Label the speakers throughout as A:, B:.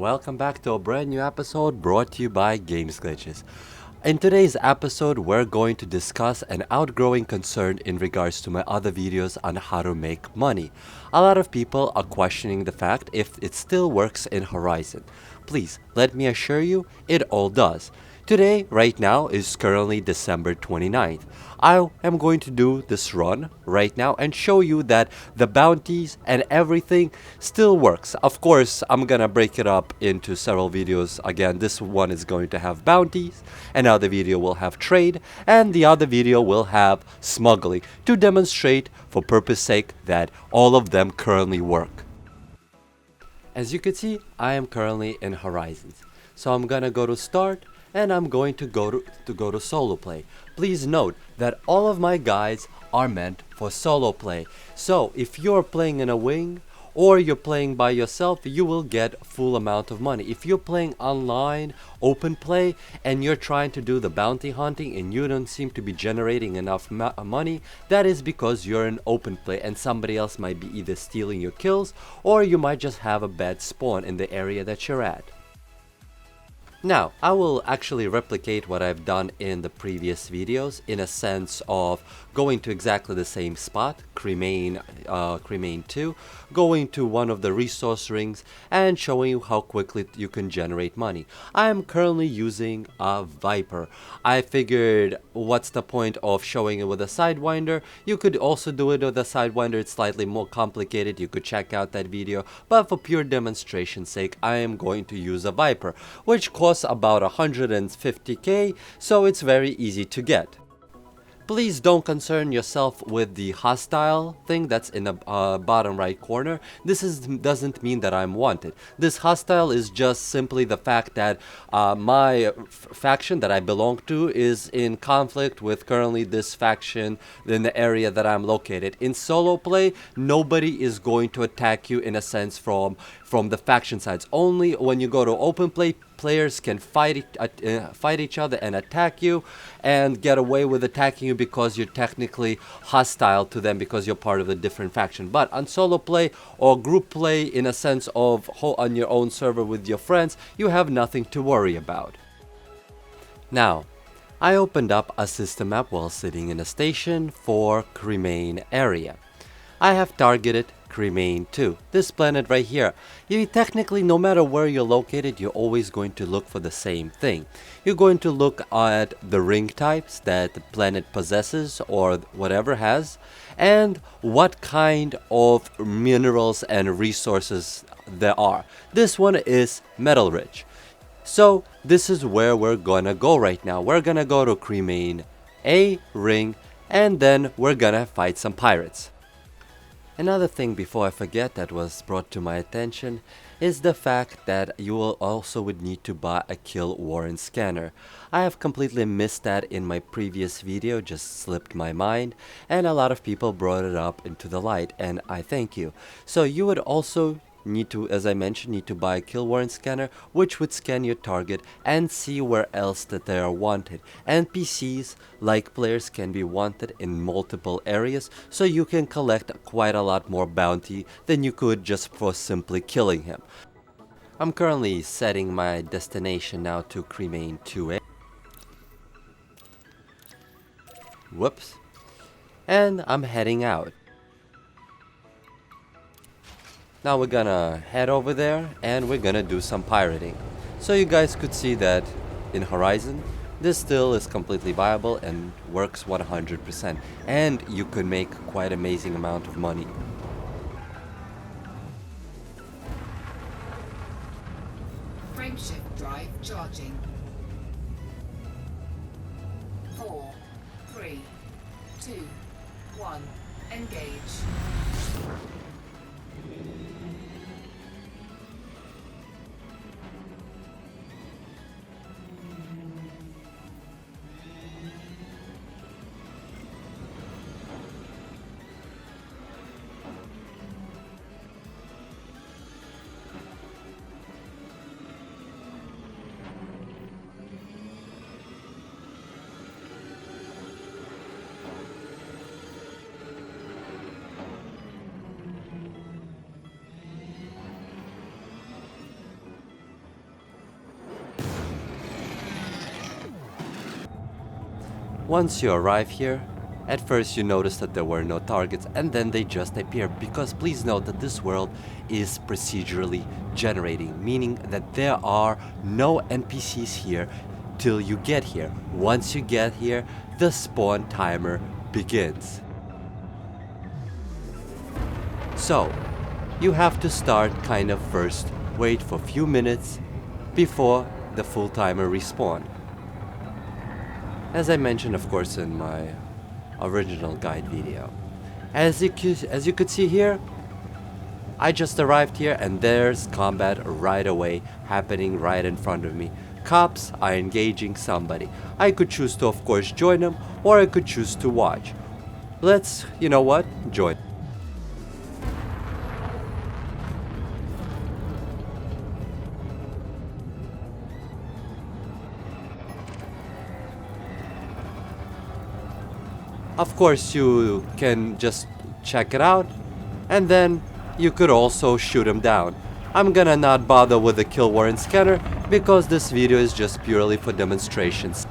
A: welcome back to a brand new episode brought to you by GamesGlitches. In today's episode, we're going to discuss an outgrowing concern in regards to my other videos on how to make money. A lot of people are questioning the fact if it still works in Horizon. Please, let me assure you, it all does. Today, right now, is currently December 29th. I am going to do this run right now and show you that the bounties and everything still works. Of course, I'm gonna break it up into several videos. Again, this one is going to have bounties, another video will have trade, and the other video will have smuggling to demonstrate for purpose sake that all of them currently work. As you can see, I am currently in Horizons. So I'm gonna go to start and I'm going to go to solo play. Please note that all of my guides are meant for solo play. So if you're playing in a wing or you're playing by yourself, you will get full amount of money. If you're playing online, open play, and you're trying to do the bounty hunting and you don't seem to be generating enough money, that is because you're in open play and somebody else might be either stealing your kills or you might just have a bad spawn in the area that you're at. Now, I will actually replicate what I've done in the previous videos in a sense of going to exactly the same spot, Cremain 2, going to one of the resource rings and showing you how quickly you can generate money. I am currently using a Viper. I figured what's the point of showing it with a Sidewinder? You could also do it with a Sidewinder, it's slightly more complicated, you could check out that video, but for pure demonstration's sake, I am going to use a Viper, which costs about 150k, so it's very easy to get. Please don't concern yourself with the hostile thing that's in the bottom right corner. This doesn't mean that I'm wanted. This hostile is just simply the fact that my faction that I belong to is in conflict with currently this faction in the area that I'm located. In solo play, nobody is going to attack you in a sense from the faction sides. Only when you go to open play, players can fight each other and attack you and get away with attacking you because you're technically hostile to them because you're part of a different faction. But on solo play or group play in a sense of on your own server with your friends, you have nothing to worry about. Now, I opened up a system map while sitting in a station for Cremain area. I have targeted Cremain 2, this planet right here. You technically, no matter where you're located, you're always going to look for the same thing. You're going to look at the ring types that the planet possesses or whatever has, and what kind of minerals and resources there are. This one is metal rich. So this is where we're gonna go right now. We're gonna go to Cremain A ring, and then we're gonna fight some pirates. Another thing before I forget that was brought to my attention is the fact that you will also would need to buy a kill warrant scanner. I have completely missed that in my previous video, just slipped my mind, and a lot of people brought it up into the light, and I thank you. So you would also need to, as I mentioned, need to buy a kill warrant scanner, which would scan your target and see where else that they are wanted. NPCs, like players, can be wanted in multiple areas, so you can collect quite a lot more bounty than you could just for simply killing him. I'm currently setting my destination now to Cremain 2A. Whoops. And I'm heading out. Now we're gonna head over there and we're gonna do some pirating. So you guys could see that in Horizon, this still is completely viable and works 100%. And you could make quite amazing amount of money.
B: Frameshift drive charging. 4, 3, 2, 1, engage.
A: Once you arrive here, at first you notice that there were no targets and then they just appear, because please note that this world is procedurally generating, meaning that there are no NPCs here till you get here. Once you get here, the spawn timer begins. So, you have to start kind of first, wait for a few minutes before the full timer respawn. As I mentioned, of course, in my original guide video. As you could see here, I just arrived here and there's combat right away happening right in front of me. Cops are engaging somebody. I could choose to, of course, join them, or I could choose to watch. Let's, you know what, join. Of course, you can just check it out, and then you could also shoot him down. I'm gonna not bother with the kill warrant scanner because this video is just purely for demonstrations.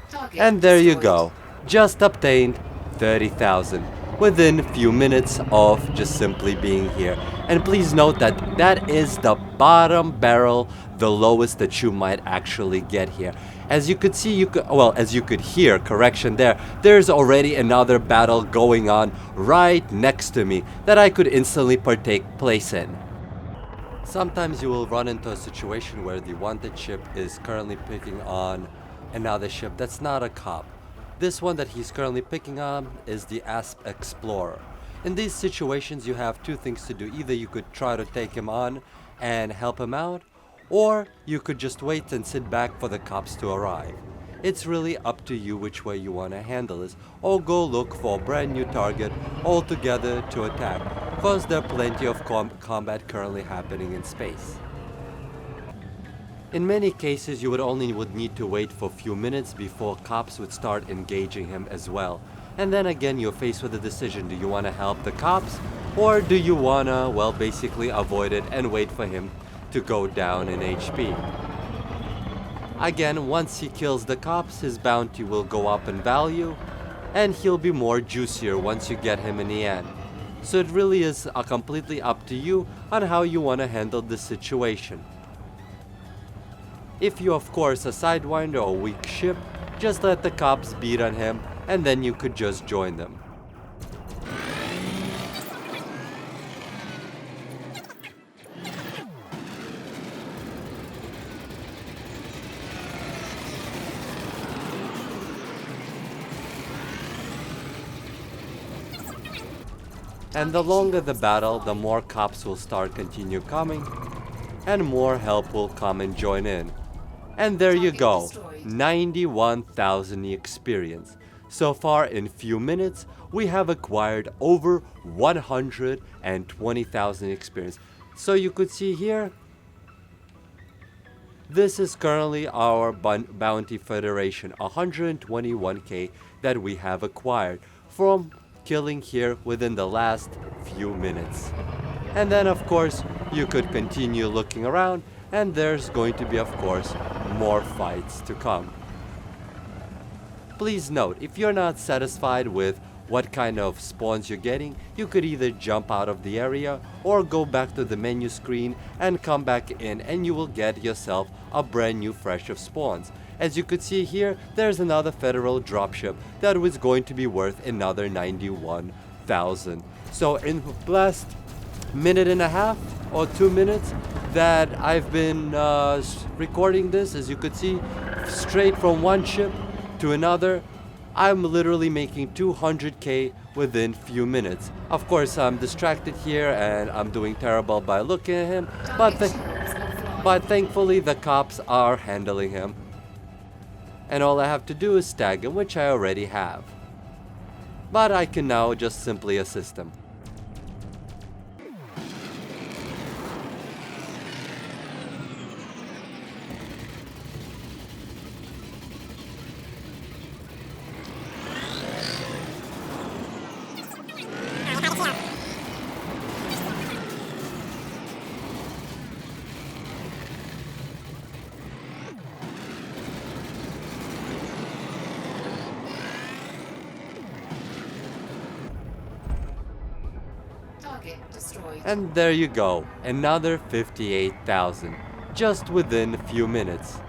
B: Target
A: And there you
B: destroyed.
A: go, just obtained 30,000 within a few minutes of just simply being here. And please note that that is the bottom barrel, the lowest that you might actually get here. As you could see, as you could hear, correction there's already another battle going on right next to me that I could instantly partake place in. Sometimes you will run into a situation where the wanted ship is currently picking on another ship that's not a cop. This one that he's currently picking on is the Asp Explorer. In these situations, you have two things to do. Either you could try to take him on and help him out, or you could just wait and sit back for the cops to arrive. It's really up to you which way you want to handle this, or go look for a brand new target altogether to attack, because there are plenty of combat currently happening in space. In many cases, you would need to wait for a few minutes before cops would start engaging him as well. And then again, you're faced with a decision. Do you want to help the cops, or do you want to, well, basically avoid it and wait for him to go down in HP? Again, once he kills the cops, his bounty will go up in value, and he'll be more juicier once you get him in the end. So it really is completely up to you on how you want to handle this situation. If you, of course, a sidewinder or weak ship, just let the cops beat on him, and then you could just join them. And the longer the battle, the more cops will continue coming, and more help will come and join in. And there you go, 91,000 experience. So far in few minutes, we have acquired over 120,000 experience. So you could see here, this is currently our Bounty Federation, 121k that we have acquired from killing here within the last few minutes. And then of course, you could continue looking around, and there's going to be, of course, more fights to come. Please note, if you're not satisfied with what kind of spawns you're getting, you could either jump out of the area or go back to the menu screen and come back in, and you will get yourself a brand new fresh of spawns. As you could see here, there's another federal dropship that was going to be worth another 91,000. So in the last minute and a half or 2 minutes that I've been recording this, as you could see, straight from one ship to another, I'm literally making 200k within few minutes. Of course, I'm distracted here and I'm doing terrible by looking at him, but thankfully the cops are handling him. And all I have to do is tag him, which I already have. But I can now just simply assist him.
B: destroyed.
A: And there you go, another 58,000, just within a few minutes.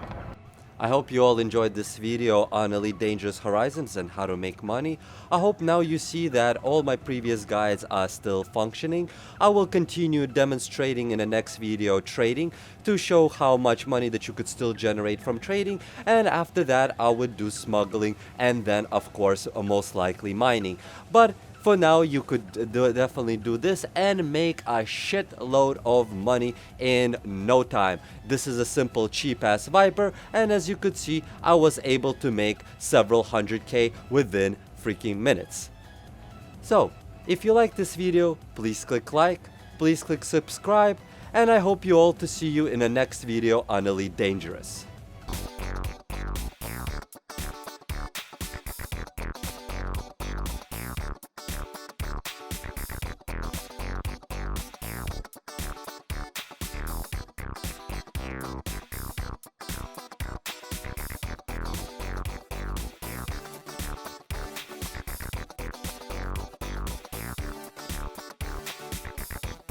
A: I hope you all enjoyed this video on Elite Dangerous Horizons and how to make money. I hope now you see that all my previous guides are still functioning. I will continue demonstrating in the next video trading to show how much money that you could still generate from trading, and after that I would do smuggling and then of course most likely mining. But for now, you could definitely do this and make a shitload of money in no time. This is a simple cheap ass Viper, and as you could see, I was able to make several 100k within freaking minutes. So, if you like this video, please click like, please click subscribe, and I hope you all to see you in the next video on Elite Dangerous.